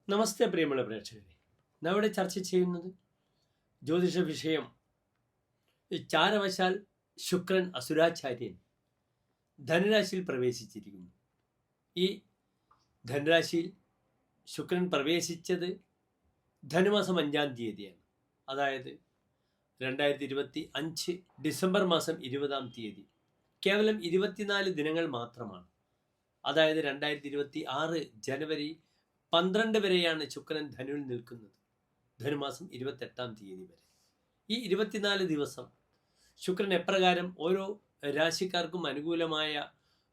നമസ്തേ പ്രിയമുള്ള പ്രേക്ഷകരെ, നാം ഇവിടെ ചർച്ച ചെയ്യുന്നത് ജ്യോതിഷ വിഷയം. ചാരവശാൽ ശുക്രൻ അസുരാചാര്യൻ ധനുരാശിയിൽ പ്രവേശിച്ചിരിക്കുന്നു. ഈ ധനുരാശിയിൽ ശുക്രൻ പ്രവേശിച്ചത് ധനുമാസം 5-ാം തീയതിയാണ്. അതായത് 2025 ഡിസംബർ മാസം 20-ാം തീയതി. കേവലം 24 ദിനങ്ങൾ മാത്രമാണ്. അതായത് 2026 ജനുവരി 12 വരെയാണ് ശുക്രൻ ധനുവിൽ നിൽക്കുന്നത്. ധനുമാസം 28-ാം തീയതി വരെ. ഈ 24 ദിവസം ശുക്രൻ എപ്രകാരം ഓരോ രാശിക്കാർക്കും അനുകൂലമായ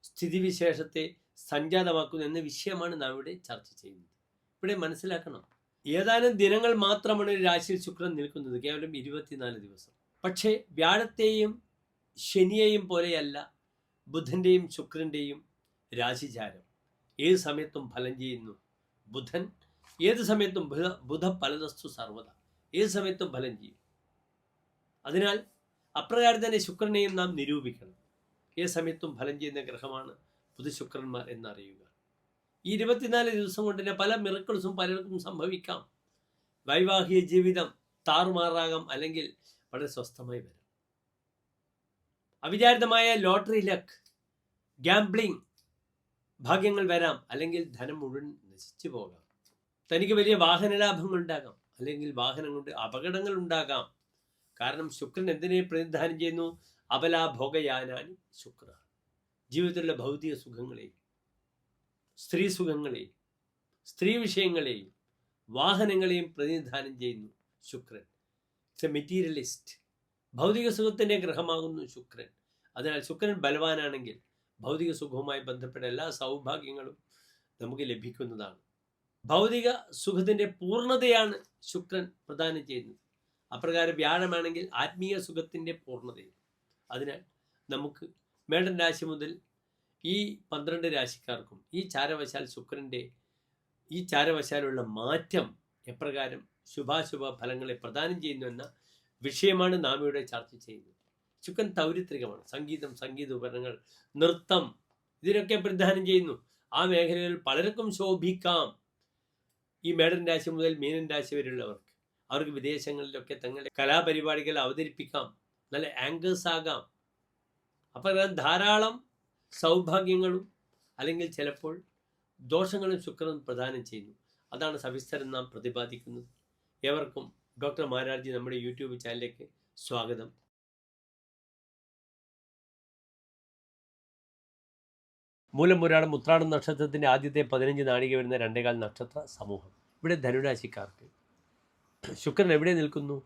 സ്ഥിതിവിശേഷത്തെ സംജാതമാക്കുന്നു എന്ന വിഷയമാണ് നാം ഇവിടെ ചർച്ച ചെയ്യുന്നത്. ഇവിടെ മനസ്സിലാക്കണം, ഏതാനും ദിനങ്ങൾ മാത്രമാണ് ഒരു രാശിയിൽ ശുക്രൻ നിൽക്കുന്നത്, കേവലം 24 ദിവസം. പക്ഷേ വ്യാഴത്തെയും ശനിയെയും പോലെയല്ല ബുധൻ്റെയും ശുക്രൻ്റെയും രാശിചാരം. ഏത് സമയത്തും ഫലം ചെയ്യുന്നു. ബുധൻ ഏത് സമയത്തും ബുധ ഫലതസ്തു സർവത, ഏത് സമയത്തും ഫലം ചെയ്യും. അതിനാൽ അപ്രകാരം തന്നെ ശുക്രനെയും നാം നിരൂപിക്കണം. ഏത് സമയത്തും ഫലം ചെയ്യുന്ന ഗ്രഹമാണ് ബുധശുക്രന്മാർ എന്നറിയുക. ഈ 24 ദിവസം കൊണ്ട് തന്നെ പല മിറക്കിൾസും പലർക്കും സംഭവിക്കാം. വൈവാഹിക ജീവിതം താറുമാറാകാം, അല്ലെങ്കിൽ വളരെ സ്വസ്ഥമായി വരാം. അവിചാരിതമായ ലോട്ടറി ലക്ക്, ഗാംബ്ലിംഗ് ഭാഗ്യങ്ങൾ വരാം, അല്ലെങ്കിൽ ധനം മുഴുവൻ നശിച്ചു പോകാം. തനിക്ക് വലിയ വാഹന ലാഭങ്ങൾ ഉണ്ടാകാം, അല്ലെങ്കിൽ വാഹനം കൊണ്ട് അപകടങ്ങൾ ഉണ്ടാകാം. കാരണം ശുക്രൻ എന്തിനെ പ്രതിനിധാനം ചെയ്യുന്നു? അബലാഭോഗയാനാനി ശുക്ര. ജീവിതത്തിലുള്ള ഭൗതിക സുഖങ്ങളെയും സ്ത്രീ സുഖങ്ങളെയും സ്ത്രീ വിഷയങ്ങളെയും വാഹനങ്ങളെയും പ്രതിനിധാനം ചെയ്യുന്നു ശുക്രൻ. It's A materialist. ഭൗതിക സുഖത്തിൻ്റെ ഗ്രഹമാകുന്നു ശുക്രൻ. അതിനാൽ ശുക്രൻ ബലവാനാണെങ്കിൽ ഭൗതിക സുഖവുമായി ബന്ധപ്പെട്ട എല്ലാ സൗഭാഗ്യങ്ങളും നമുക്ക് ലഭിക്കുന്നതാണ്. ഭൗതിക സുഖത്തിൻ്റെ പൂർണ്ണതയാണ് ശുക്രൻ പ്രദാനം ചെയ്യുന്നത്. അപ്രകാരം വ്യാഴമാണെങ്കിൽ ആത്മീയ സുഖത്തിൻ്റെ പൂർണ്ണതയും. അതിനാൽ നമുക്ക് മേടൻ രാശി മുതൽ ഈ 12 രാശിക്കാർക്കും ഈ ചാരവശാൽ ശുക്രൻ്റെ ഈ ചാരവശാലുള്ള മാറ്റം എപ്രകാരം ശുഭാശുഭ ഫലങ്ങളെ പ്രദാനം ചെയ്യുന്നു എന്ന വിഷയമാണ് നാം ഇവിടെ ചർച്ച ചെയ്യുന്നത്. ശുക്രൻ തൗരിത്രികമാണ്. സംഗീതം, സംഗീത ഉപകരണങ്ങൾ, നൃത്തം, ഇതിനൊക്കെ പ്രതിദാനം ചെയ്യുന്നു. ആ മേഖലകളിൽ പലർക്കും ശോഭിക്കാം. ഈ മേടൻ രാശി മുതൽ മീനൻ രാശി വരെയുള്ളവർക്ക് അവർക്ക് വിദേശങ്ങളിലൊക്കെ തങ്ങളുടെ കലാപരിപാടികൾ അവതരിപ്പിക്കാം, നല്ല ആങ്കേഴ്സ് ആകാം. അപ്പോൾ ധാരാളം സൗഭാഗ്യങ്ങളും അല്ലെങ്കിൽ ചിലപ്പോൾ ദോഷങ്ങളും ശുക്രൻ പ്രദാനം ചെയ്യുന്നു. അതാണ് സവിസ്തരം നാം പ്രതിപാദിക്കുന്നത്. ഏവർക്കും ഡോക്ടർ മാരാർജി നമ്മുടെ യൂട്യൂബ് ചാനലിലേക്ക് സ്വാഗതം. മൂലം പുരാണം ഉത്രാടം നക്ഷത്രത്തിൻ്റെ ആദ്യത്തെ 15 നാഴിക വരുന്ന 2.25 നക്ഷത്ര സമൂഹം. ഇവിടെ ധനുരാശിക്കാർക്ക് ശുക്രൻ എവിടെ നിൽക്കുന്നു?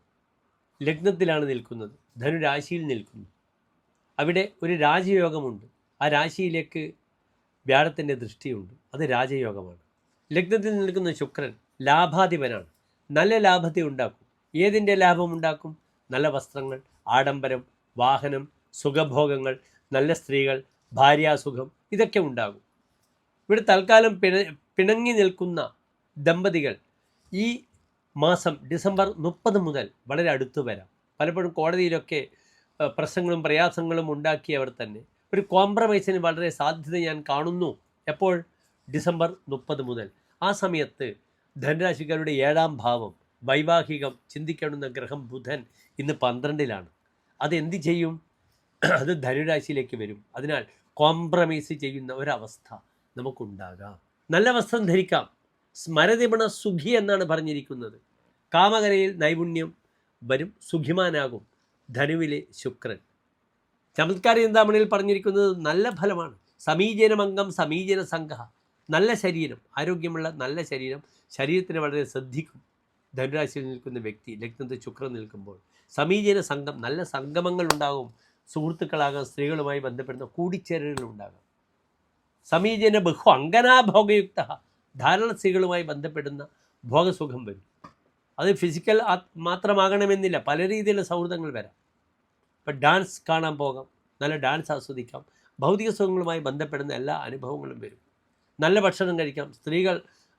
ലഗ്നത്തിലാണ് നിൽക്കുന്നത്, ധനുരാശിയിൽ നിൽക്കുന്നു. അവിടെ ഒരു രാജയോഗമുണ്ട്. ആ രാശിയിലേക്ക് വ്യാഴത്തിൻ്റെ ദൃഷ്ടിയുണ്ട്. അത് രാജയോഗമാണ്. ലഗ്നത്തിൽ നിൽക്കുന്ന ശുക്രൻ ലാഭാധിപനാണ്. നല്ല ലാഭത്തെ ഉണ്ടാക്കും. ഏതിൻ്റെ ലാഭം ഉണ്ടാക്കും? നല്ല വസ്ത്രങ്ങൾ, ആഡംബരം, വാഹനം, സുഖഭോഗങ്ങൾ, നല്ല സ്ത്രീകൾ, ഭാര്യാസുഖം, ഇതൊക്കെ ഉണ്ടാകും. ഇവിടെ തൽക്കാലം പിണങ്ങി നിൽക്കുന്ന ദമ്പതികൾ ഈ മാസം ഡിസംബർ 30 മുതൽ വളരെ അടുത്ത് വരാം. പലപ്പോഴും കോടതിയിലൊക്കെ പ്രശ്നങ്ങളും പ്രയാസങ്ങളും ഉണ്ടാക്കിയവർ തന്നെ ഒരു കോംപ്രമൈസിന് വളരെ സാധ്യത ഞാൻ കാണുന്നു. എപ്പോൾ? ഡിസംബർ 30 മുതൽ. ആ സമയത്ത് ധനുരാശിക്കാരുടെ 7-ാം ഭാവം, വൈവാഹികം ചിന്തിക്കേണ്ടുന്ന ഗ്രഹം ബുധൻ ഇന്ന് 12-ലാണ്. അതെന്ത് ചെയ്യും? അത് ധനുരാശിയിലേക്ക് വരും. അതിനാൽ കോംപ്രമൈസ് ചെയ്യുന്ന ഒരവസ്ഥ നമുക്കുണ്ടാകാം. നല്ല വസ്ത്രം ധരിക്കാം. സ്മരതിപണ സുഖി എന്നാണ് പറഞ്ഞിരിക്കുന്നത്. കാമകലയിൽ നൈപുണ്യം വരും, സുഖിമാനാകും ധനുവിലെ ശുക്രൻ. ചമത്കാര ചിന്താമണിയിൽ പറഞ്ഞിരിക്കുന്നത് നല്ല ഫലമാണ്. സമീചനമംഗം സമീചന സംഘ. നല്ല ശരീരം, ആരോഗ്യമുള്ള നല്ല ശരീരം, ശരീരത്തിന് വളരെ ശ്രദ്ധിക്കും ധനുരാശിയിൽ നിൽക്കുന്ന വ്യക്തി. ലഗ്നത്തിൽ ശുക്രൻ നിൽക്കുമ്പോൾ സമീചന സംഘം, നല്ല സംഗമങ്ങൾ ഉണ്ടാകും. സുഹൃത്തുക്കളാകാം, സ്ത്രീകളുമായി ബന്ധപ്പെടുന്ന കൂടിച്ചേരലുകൾ ഉണ്ടാകാം. സമീചന ബഹു അങ്കനാഭോഗയുക്ത, ധാരാളം സ്ത്രീകളുമായി ബന്ധപ്പെടുന്ന ഭോഗസുഖം വരും. അത് ഫിസിക്കൽ മാത്രമാകണമെന്നില്ല, പല രീതിയിലുള്ള സൗഹൃദങ്ങൾ വരാം. ഇപ്പം ഡാൻസ് കാണാൻ പോകാം, നല്ല ഡാൻസ് ആസ്വദിക്കാം. ഭൗതിക സുഖങ്ങളുമായി ബന്ധപ്പെടുന്ന എല്ലാ അനുഭവങ്ങളും വരും. നല്ല ഭക്ഷണം കഴിക്കാം. സ്ത്രീകൾ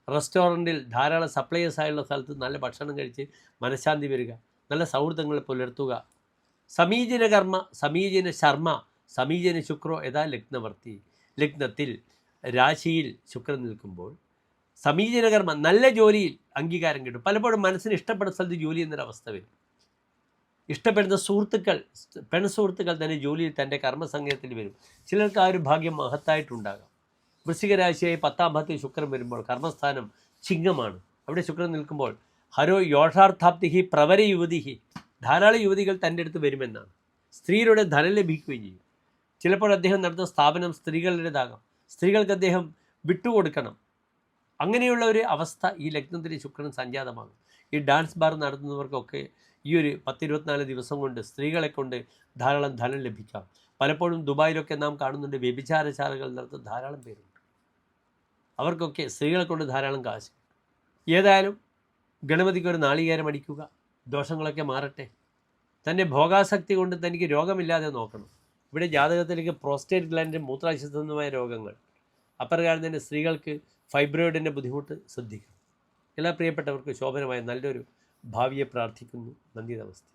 റെസ്റ്റോറൻറ്റിൽ ധാരാളം സപ്ലൈയേഴ്സ് ആയുള്ള സ്ഥലത്ത് നല്ല ഭക്ഷണം കഴിച്ച് മനഃശാന്തി വരിക, നല്ല സൗഹൃദങ്ങൾ പുലർത്തുക. സമീചന കർമ്മ, സമീചന ശർമ്മ, സമീചന ശുക്രോ യഥാ ലഗ്നവർത്തി. ലഗ്നത്തിൽ രാശിയിൽ ശുക്രൻ നിൽക്കുമ്പോൾ സമീചീനകർമ്മം, നല്ല ജോലിയിൽ അംഗീകാരം കിട്ടും. പലപ്പോഴും മനസ്സിന് ഇഷ്ടപ്പെടുന്ന സ്ഥലത്ത് ജോലി എന്നൊരവസ്ഥ വരും. ഇഷ്ടപ്പെടുന്ന സുഹൃത്തുക്കൾ, സുഹൃത്തുക്കൾ തന്നെ ജോലിയിൽ തൻ്റെ കർമ്മസംഗത്തിൽ വരും. ചിലർക്ക് ആ ഒരു ഭാഗ്യം മഹത്തായിട്ടുണ്ടാകാം. വൃശ്ചികരാശിയായി 10ാം ഭാവത്തിൽ ശുക്രൻ വരുമ്പോൾ കർമ്മസ്ഥാനം ചിങ്ങമാണ്. അവിടെ ശുക്രൻ നിൽക്കുമ്പോൾ ഹരോ യോഷാർത്ഥാപ്തിഹി പ്രവര യുവതിഹി, ധാരാളം യുവതികൾ തൻ്റെ അടുത്ത് വരുമെന്നാണ്. സ്ത്രീയുടെ ധനം ലഭിക്കുകയും ചെയ്യും. ചിലപ്പോൾ അദ്ദേഹം നടത്തുന്ന സ്ഥാപനം സ്ത്രീകളുടേതാകാം. സ്ത്രീകൾക്ക് അദ്ദേഹം വിട്ടുകൊടുക്കണം. അങ്ങനെയുള്ള ഒരു അവസ്ഥ ഈ ലഗ്നത്തിലെ ശുക്രൻ സംജാതമാകും. ഈ ഡാൻസ് ബാർ നടത്തുന്നവർക്കൊക്കെ ഈ ഒരു 10-24 ദിവസം കൊണ്ട് സ്ത്രീകളെ കൊണ്ട് ധാരാളം ധനം ലഭിക്കാം. പലപ്പോഴും ദുബായിലൊക്കെ നാം കാണുന്നുണ്ട്, വ്യഭിചാരശാലകൾ നടത്തുന്ന ധാരാളം പേരുണ്ട്. അവർക്കൊക്കെ സ്ത്രീകളെ കൊണ്ട് ധാരാളം കാശ്. ഏതായാലും ഗണപതിക്ക് ഒരു നാളികേരം അടിക്കുക, ദോഷങ്ങളൊക്കെ മാറട്ടെ. തൻ്റെ ഭോഗാസക്തി കൊണ്ട് തനിക്ക് രോഗമില്ലാതെ നോക്കണം. ഇവിടെ ജാതകത്തിലേക്ക് പ്രോസ്റ്റേറ്റ് ഗ്ലാൻഡ്, മൂത്രാശയസംബന്ധമായ രോഗങ്ങൾ, അപ്രകാരം തന്നെ സ്ത്രീകൾക്ക് ഫൈബ്രോയിഡിൻ്റെ ബുദ്ധിമുട്ട് ശ്രദ്ധിക്കണം. എല്ലാ പ്രിയപ്പെട്ടവർക്ക് ശോഭനമായ നല്ലൊരു ഭാവിയെ പ്രാർത്ഥിക്കുന്നു. നന്ദി, നമസ്തേ.